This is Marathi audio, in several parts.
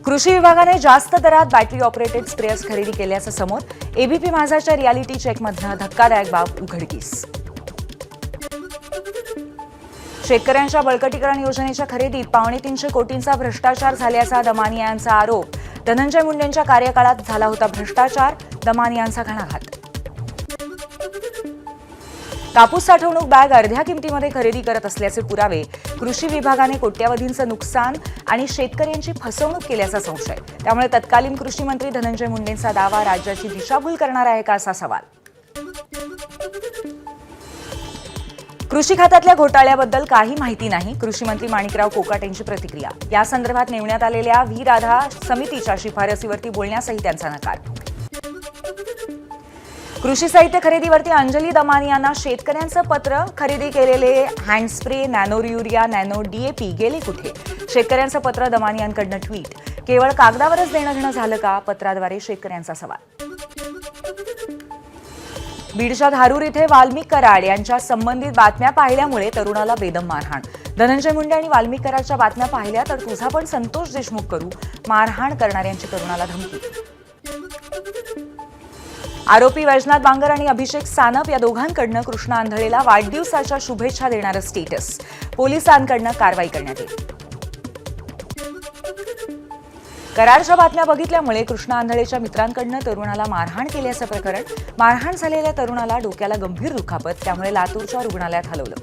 कृषी विभागाने जास्त दरात बॅटरी ऑपरेटेड स्प्रेयर्स खरेदी केल्याचं समोर. एबीपी माझाच्या रियालिटी चेकमधनं धक्कादायक बाब उघडकीस. शेतकऱ्यांच्या बळकटीकरण योजनेच्या खरेदीत 350 कोटींचा भ्रष्टाचार झाल्याचा दमानिया यांचा आरोप. धनंजय मुंडेंच्या कार्यकाळात झाला होता भ्रष्टाचार, दमानिया यांचा घणाघात. कापूस साठवणूक बॅग अर्ध्या किमतीमध्ये खरेदी करत असल्याचे पुरावे. कृषी विभागाने कोट्यवधींचं नुकसान आणि शेतकऱ्यांची फसवणूक केल्याचा संशय. त्यामुळे तत्कालीन कृषी मंत्री धनंजय मुंडेंचा दावा राज्याची दिशाभूल करणार आहे का, असा सवाल. कृषी खात्यातल्या घोटाळ्याबद्दल काही माहिती नाही. कृषी मंत्री माणिकराव कोकाट यांची प्रतिक्रिया. या संदर्भात नेमण्यात आलेल्या व्ही राधा समितीच्या शिफारसीवरती बोलण्यासही त्यांचा नकार. कृषी साहित्य खरेदीवरती अंजली दमानिया यांना शेतकऱ्यांचं पत्र. खरेदी केलेले hand spray, nano urea, nano DAP गेले कुठे? शेतकऱ्यांचं पत्र दमानियांकडनं ट्विट. केवळ कागदावरच देणं घेणं झालं का? पत्राद्वारे शेतकऱ्यांचा सवाल. बीडच्या धारूर इथे वाल्मिक कराड यांच्या संबंधित बातम्या पाहिल्यामुळे तरुणाला बेदम मारहाण. धनंजय मुंडे आणि वाल्मिक कराडच्या बातम्या पाहिल्या तर तुझा पण संतोष देशमुख करू. मारहाण करणाऱ्यांची तरुणाला धमकी. आरोपी वैजनाथ बांगर आणि अभिषेक सानप या दोघांकडनं कृष्णा आंधळेला वाढदिवसाच्या शुभेच्छा देणारं स्टेटस. पोलिसांकडनं कारवाई करण्यात येईल. कराडच्या बातम्या बघितल्यामुळे कृष्णा आंधळेच्या मित्रांकडनं तरुणाला मारहाण केल्याचं प्रकरण. मारहाण झालेल्या तरुणाला डोक्याला गंभीर दुखापत, त्यामुळे लातूरच्या रुग्णालयात हलवलं.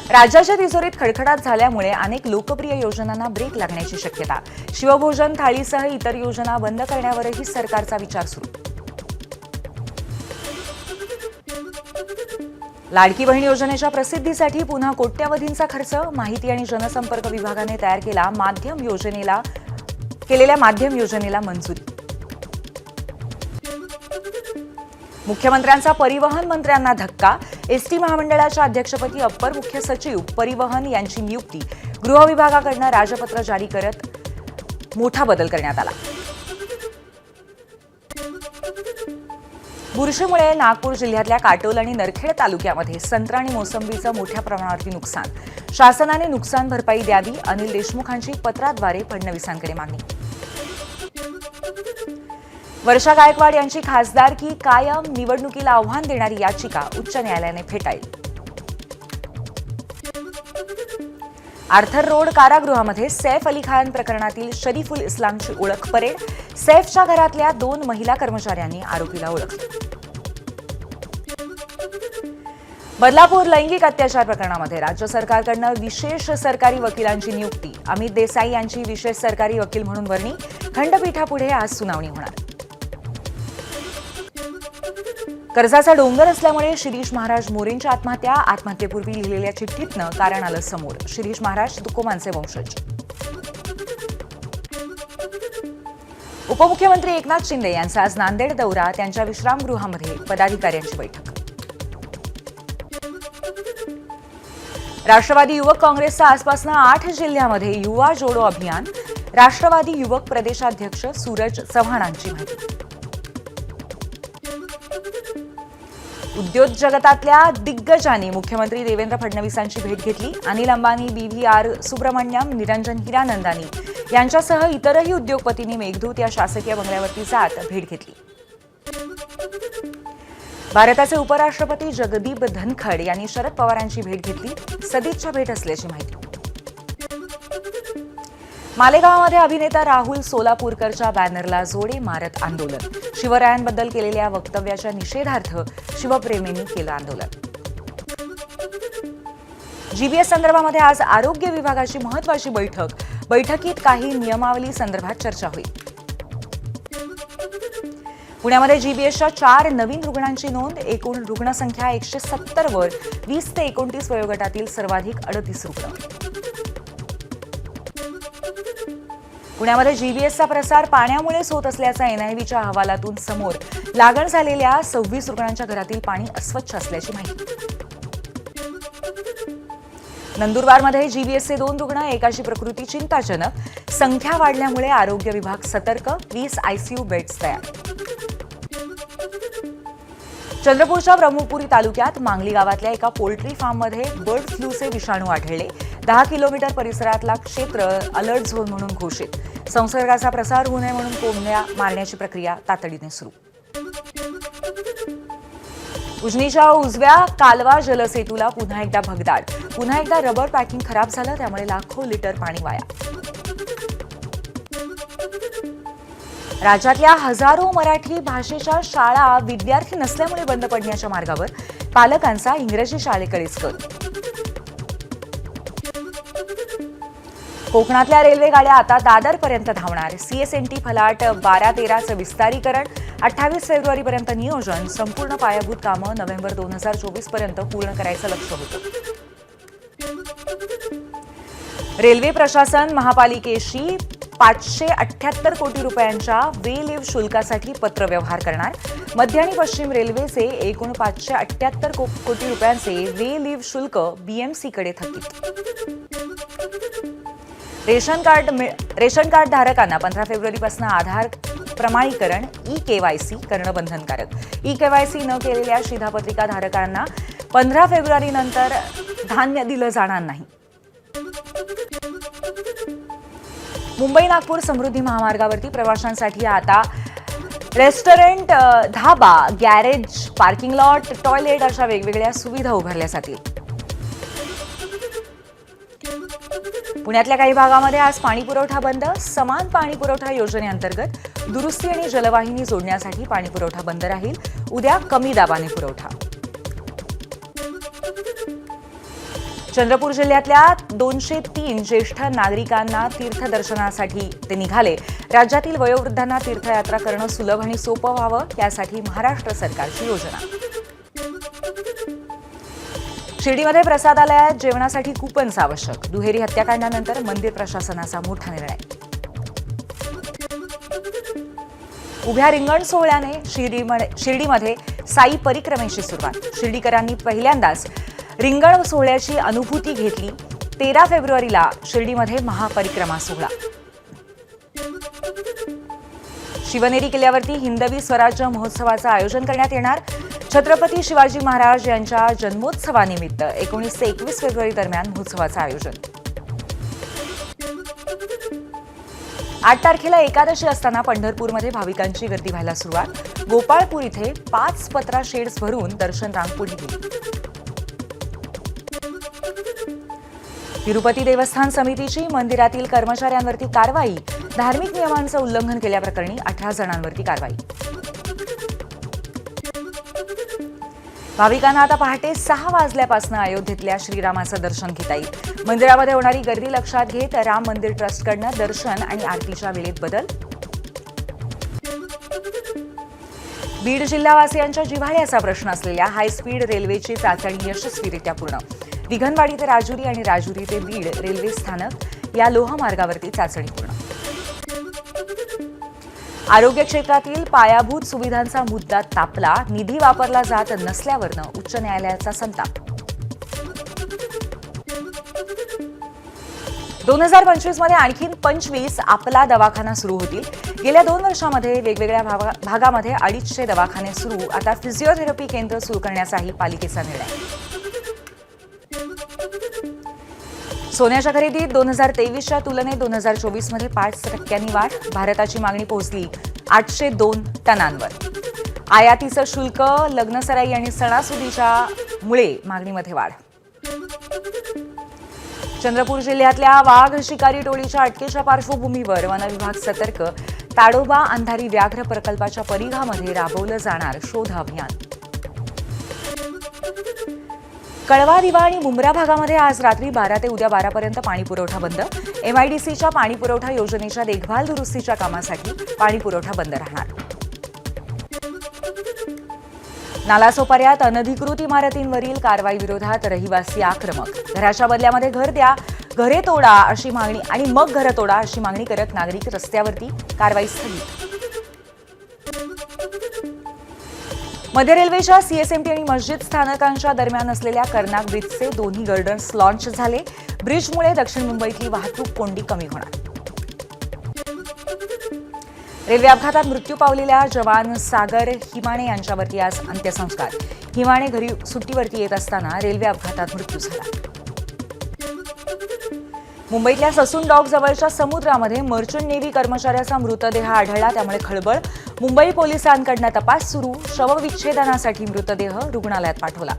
राज्याच्या तिजोरीत खडखडाट झाल्यामुळे अनेक लोकप्रिय योजनांना ब्रेक लागण्याची शक्यता. शिवभोजन थाळीसह इतर योजना बंद करण्यावरही सरकारचा विचार सुरू. लाडकी बहीण योजनेच्या प्रसिद्धीसाठी पुन्हा कोट्यवधींचा खर्च. माहिती आणि जनसंपर्क विभागाने तयार केलेल्या माध्यम योजनेला मंजुरी. मुख्यमंत्र्यांचा परिवहन मंत्र्यांना धक्का. एसटी महामंडळाच्या अध्यक्षपदी अप्पर मुख्य सचिव परिवहन यांची नियुक्ती. गृह विभागाकडून राजपत्र जारी करत मोठा बदल करण्यात आला. बुरशीमुळे नागपूर जिल्ह्यातल्या काटोल आणि नरखेड तालुक्यामध्ये संत्रा आणि मोसंबीचं मोठ्या प्रमाणावरती नुकसान. शासनाने नुकसान भरपाई द्यावी. अनिल देशमुखांची पत्राद्वारे फडणवीसांकडे मागणी. वर्षा गायकवाड यांची खासदारकी कायम, निवडणुकीला आव्हान देणारी याचिका उच्च न्यायालयाने फेटाळली. आर्थर रोड कारागृहामध्ये सैफ अली खान प्रकरणातील शरीफुल इस्लामची ओळख परेड. सैफच्या घरातल्या 2 महिला कर्मचाऱ्यांनी आरोपीला ओळखलं. बदलापूर लैंगिक अत्याचार प्रकरणामध्ये राज्य सरकारकडून विशेष सरकारी वकिलांची नियुक्ती. अमित देसाई यांची विशेष सरकारी वकील म्हणून वर्णी. खंडपीठापुढे आज सुनावणी होणार. कर्जाचा डोंगर असल्यामुळे शिरीष महाराज मोरेंच्या आत्महत्या. आत्महत्येपूर्वी लिहिलेल्या चिठ्ठीतनं कारण आलं समोर. शिरीष महाराज तुकोमांचे वंशज. उपमुख्यमंत्री एकनाथ शिंदे यांचा आज नांदेड दौरा. त्यांच्या विश्रामगृहामध्ये पदाधिकाऱ्यांची बैठक. राष्ट्रवादी युवक काँग्रेसचा आजपासून 8 जिल्ह्यामध्ये युवा जोडो अभियान. राष्ट्रवादी युवक प्रदेशाध्यक्ष सूरज चव्हाणांची माहिती. उद्योग जगतातल्या दिग्गजांनी मुख्यमंत्री देवेंद्र फडणवीसांची भेट घेतली. अनिल अंबानी, BVR सुब्रमण्यम, निरंजन हिरानंदानी यांच्यासह इतरही उद्योगपतींनी मेघदूत या शासकीय बंगल्यावरती जात भेट घेतली. भारताचे उपराष्ट्रपती जगदीप धनखड यांनी शरद पवारांची भेट घेतली. सदिच्छा भेट असल्याची माहिती. मालेगावमध्ये अभिनेता राहुल सोलापूरकरच्या बॅनरला जोडे मारत आंदोलन. शिवरायांबद्दल केलेल्या वक्तव्याच्या निषेधार्थ शिवप्रेमींनी केलं आंदोलन. जीबीएस संदर्भामध्ये आज आरोग्य विभागाची महत्वाची बैठक. बैठकीत काही नियमावली संदर्भात चर्चा होईल. पुण्यामध्ये जीबीएसच्या 4 नवीन रुग्णांची नोंद. एकूण रुग्णसंख्या 170 वर. 20 ते 29 वयोगटातील सर्वाधिक 38 रुग्ण. पुण्यामध्ये जीबीएसचा प्रसार पाण्यामुळेच होत असल्याचा एनआयव्हीच्या अहवालातून समोर. लागण झालेल्या 26 रुग्णांच्या घरातील पाणी अस्वच्छ असल्याची माहिती. नंदुरबारमध्ये जीबीएसचे 2 रुग्ण. एकाची प्रकृती चिंताजनक. संख्या वाढल्यामुळे आरोग्य विभाग सतर्क. 20 आयसीयू बेड्स तयार. चंद्रपूरच्या ब्रह्मपुरी तालुक्यात मांगली गावातल्या एका पोल्ट्री फार्ममध्ये बर्ड फ्लूचे विषाणू आढळले. 10 किलोमीटर परिसरातला क्षेत्र अलर्ट झोन म्हणून घोषित. संसर्गाचा प्रसार होऊ नये म्हणून कोंबड्या मारण्याची प्रक्रिया तातडीने सुरू. उजनीच्या उजव्या कालवा जलसेतूला पुन्हा एकदा भगदाड. पुन्हा एकदा रबर पॅकिंग खराब झालं, त्यामुळे लाखो लिटर पाणी वाया. राज्यातल्या हजारो मराठी भाषेच्या शाळा विद्यार्थी नसल्यामुळे बंद पडण्याच्या मार्गावर. पालकांचा इंग्रजी शाळेकडेच कल. कोकणातल्या रेल्वे गाड्या आता दादरपर्यंत धावणार. सीएसएनटी फलाट 12-13चं विस्तारीकरण. 28 फेब्रुवारीपर्यंत नियोजन. संपूर्ण पायाभूत कामं नोव्हेंबर 2024 पर्यंत पूर्ण करायचं लक्ष्य होतं. रेल्वे प्रशासन महापालिकेशी 578 कोटी रुपयांच्या वे लिव्ह शुल्कासाठी पत्रव्यवहार करणार. मध्य आणि पश्चिम रेल्वेचे एकूण 578 कोटी रुपयांचे वे लिव्ह शुल्क बीएमसीकडे थकीत. रेशन कार्ड धारकांना 15 फेब्रुवारीपासून आधार प्रमाणीकरण ई-केवायसी करणं बंधनकारक. ई-केवायसी न केलेल्या शिधापत्रिका धारकांना 15 फेब्रुवारीनंतर धान्य दिलं जाणार नाही. मुंबई नागपूर समृद्धी महामार्गावरती प्रवाशांसाठी आता रेस्टॉरंट, धाबा, गॅरेज, पार्किंग लॉट, टॉयलेट अशा वेगवेगळ्या सुविधा उभारल्या जातील. पुण्यातल्या काही भागामध्ये आज पाणीपुरवठा बंद. समान पाणीपुरवठा योजनेअंतर्गत दुरुस्ती आणि जलवाहिनी जोडण्यासाठी पाणीपुरवठा बंद राहील. उद्या कमी दाबाने पुरवठा. चंद्रपूर जिल्ह्यातल्या 203 ज्येष्ठ नागरिकांना तीर्थदर्शनासाठी ते निघाले. राज्यातील वयोवृद्धांना तीर्थयात्रा करणं सुलभ आणि सोपं व्हावं, यासाठी महाराष्ट्र सरकारची योजना. शिर्डीमध्ये प्रसादालयात जेवणासाठी कुपन्स आवश्यक. दुहेरी हत्याकांडानंतर मंदिर प्रशासनाचा मोठा निर्णय. उभ्या रिंगण सोहळ्याने शिर्डीमध्ये साई परिक्रमेची सुरुवात. शिर्डीकरांनी पहिल्यांदाच रिंगण सोहळ्याची अनुभूती घेतली. 13 फेब्रुवारीला शिर्डीमध्ये महापरिक्रमा सोहळा. शिवनेरी किल्ल्यावरती हिंदवी स्वराज्य महोत्सवाचं आयोजन करण्यात येणार. छत्रपती शिवाजी महाराज यांच्या जन्मोत्सवानिमित्त 19 ते 21 फेब्रुवारी दरम्यान महोत्सवाचं आयोजन. 8 तारखेला एकादशी असताना पंढरपूरमध्ये भाविकांची गर्दी व्हायला सुरुवात. गोपाळपूर इथे 5 पत्रा शेड्स भरून दर्शन रांग पुढे गेली. तिरुपती देवस्थान समितीची मंदिरातील कर्मचाऱ्यांवरती कारवाई. धार्मिक नियमांचं उल्लंघन केल्याप्रकरणी 18 जणांवरती कारवाई. भाविकांना आता पहाटे 6 वाजल्यापासून अयोध्येतल्या श्रीरामाचं दर्शन घेता येईल. मंदिरामध्ये होणारी गर्दी लक्षात घेत राम मंदिर ट्रस्टकडनं दर्शन आणि आरतीच्या वेळेत बदल. बीड जिल्हावासियांच्या जिव्हाळ्याचा प्रश्न असलेल्या हायस्पीड रेल्वेची चाचणी यशस्वीरित्या पूर्ण. दिघनवाडी ते राजुरी आणि राजुरी ते बीड रेल्वे स्थानक या लोहमार्गावरती चाचणी पूर्ण. आरोग्य क्षेत्रातील पायाभूत सुविधांचा मुद्दा तापला. निधी वापरला जात नसल्यावरनं उच्च न्यायालयाचा संताप. 2025 मध्ये आणखी 25 आपला दवाखाना सुरू होतील. गेल्या 2 वर्षांमध्ये वेगवेगळ्या भागामध्ये 250 दवाखाने सुरू. आता फिजिओथेरपी केंद्र सुरू करण्याचाही पालिकेचा निर्णय. सोन्याच्या खरेदीत 2023च्या तुलनेत 2024 मध्ये 5% वाढ. भारताची मागणी पोहोचली 802 टनांवर. आयातीचं शुल्क, लग्नसराई आणि सणासुदीच्या मुळे मागणीमध्ये वाढ. चंद्रपूर जिल्ह्यातल्या वाघ शिकारी टोळीच्या अटकेच्या पार्श्वभूमीवर वनविभाग सतर्क. ताडोबा अंधारी व्याघ्र प्रकल्पाच्या परिघामध्ये राबवलं जाणार शोध अभियान. कळवा, दिवा आणि मुंब्रा भागामध्ये आज रात्री 12 ते उद्या 12 पर्यंत पाणीपुरवठा बंद. एमआयडीसीच्या पाणीपुरवठा योजनेच्या देखभाल दुरुस्तीच्या कामासाठी पाणीपुरवठा बंद राहणार. नालासोपाऱ्यात अनधिकृत इमारतींवरील कारवाई विरोधात रहिवासी आक्रमक. घराच्या बदल्यामध्ये घर द्या, घरे तोडा अशी मागणी आणि मग घरं तोडा अशी मागणी करत नागरिक रस्त्यावरती. कारवाई स्थगित. मध्य रेल्वेच्या सीएसएमटी आणि मस्जिद स्थानकांच्या दरम्यान असलेल्या कर्नाक ब्रिजचे दोन्ही गर्डर्स लॉन्च झाले. ब्रिजमुळे दक्षिण मुंबईतली वाहतूक कोंडी कमी होणार. रेल्वे अपघातात मृत्यू पावलेल्या जवान सागर हिमाणे यांच्यावरती आज अंत्यसंस्कार. हिमाणे घरी सुट्टीवरती येत असताना रेल्वे अपघातात मृत्यू झाला. मुंबईतल्या ससून डॉक जवळच्या समुद्रामध्ये मर्चंट नेव्ही कर्मचाऱ्याचा मृतदेह आढळला, त्यामुळे खळबळ. मुंबई पोलिसांकडून तपास सुरू. शवविच्छेदनासाठी मृतदेह रुग्णालयात पाठवला.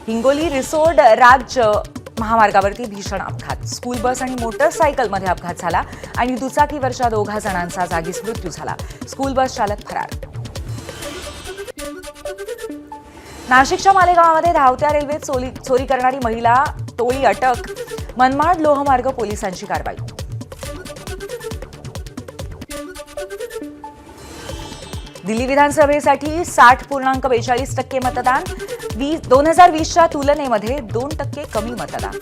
हिंगोली रिसोड राज्य महामार्गावरती भीषण अपघात. स्कूल बस आणि मोटरसायकलमध्ये अपघात झाला आणि दुचाकीवरच्या 2 जणांचा जागीच मृत्यू झाला. स्कूल बस चालक फरार. नाशिकच्या मालेगावामध्ये धावत्या रेल्वेत चोरी करणारी महिला टोळी अटक. मनमाड लोहमार्ग पोलिसांची कारवाई. दिल्ली विधानसभेसाठी 60.42% मतदान. 2020च्या तुलनेमध्ये 2% कमी मतदान.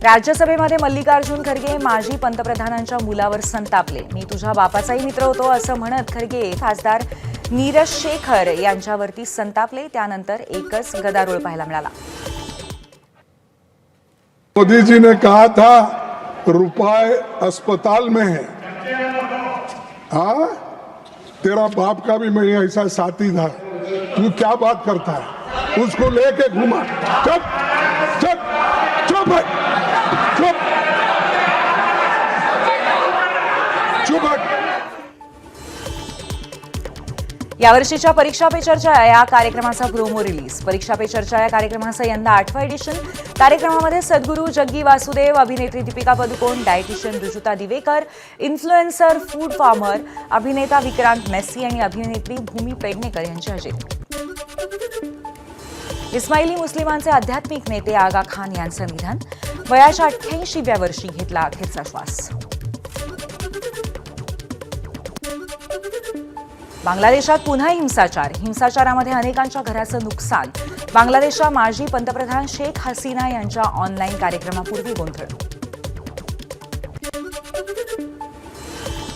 राज्यसभेमध्ये मल्लिकार्जुन खरगे माजी पंतप्रधानांच्या मुलावर संतापले. मी तुझ्या बापाचाही मित्र होतो असं म्हणत खरगे खासदार नीरज शेखर यांच्यावरती संतापले. त्यानंतर एकच गदारोळ पाहायला मिळाला. मोदी जी ने कहा था रुपए अस्पताल में है. हाँ, तेरा बाप का भी मैं ऐसा साथी था. तू क्या बात करता है? उसको लेके घुमा. चुप चुप चुप चुप चुप. यावर्षीच्या परीक्षा पे चर्चा या कार्यक्रमाचा प्रोमो रिलीज. परीक्षा पे चर्चा या कार्यक्रमाचं यंदा 8वं एडिशन. कार्यक्रमामध्ये सद्गुरू जग्गी वासुदेव, अभिनेत्री Deepika Padukone, dietitian Rujuta Diwekar, influencer food farmer, अभिनेता विक्रांत मेस्सी आणि अभिनेत्री भूमी पेडणेकर यांची हजेरी. इस्माइली मुस्लिमांचे आध्यात्मिक नेते आगा खान यांचं निधन. वयाच्या 88व्या वर्षी घेतला अखेरचा श्वास. बांगलादेशात पुन्हा हिंसाचारामध्ये अनेकांच्या घराचं नुकसान. बांगलादेशच्या माजी पंतप्रधान शेख हसीना यांच्या ऑनलाईन कार्यक्रमापूर्वी गोंधळ.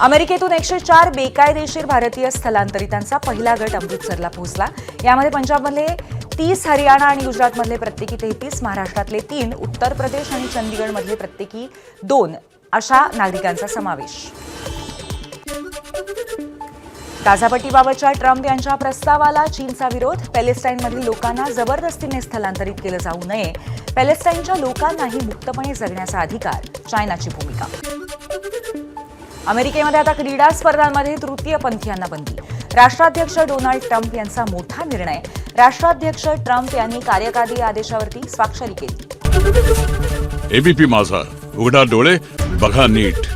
अमेरिकेतून 104 बेकायदेशीर भारतीय स्थलांतरितांचा पहिला गट अमृतसरला पोहोचला. यामध्ये पंजाबमधले 30, हरियाणा आणि गुजरातमधले प्रत्येकी 33, महाराष्ट्रातले 3, उत्तर प्रदेश आणि चंदीगडमधले प्रत्येकी 2 अशा नागरिकांचा समावेश. गाझापट्टीबाबतच्या ट्रम्प यांच्या प्रस्तावाला चीनचा विरोध. पॅलेस्टाईनमधील लोकांना जबरदस्तीने स्थलांतरित केलं जाऊ नये. पॅलेस्टाईनच्या लोकांनाही मुक्तपणे जगण्याचा अधिकार. चायनाची भूमिका. अमेरिकेमध्ये आता क्रीडा स्पर्धांमध्ये तृतीयपंथीयांना बंदी. राष्ट्राध्यक्ष डोनाल्ड ट्रम्प यांचा मोठा निर्णय. राष्ट्राध्यक्ष ट्रम्प यांनी कार्यकारी आदेशावरती स्वाक्षरी केली. एबीपी माझा, उघडा डोळे बघा नीट.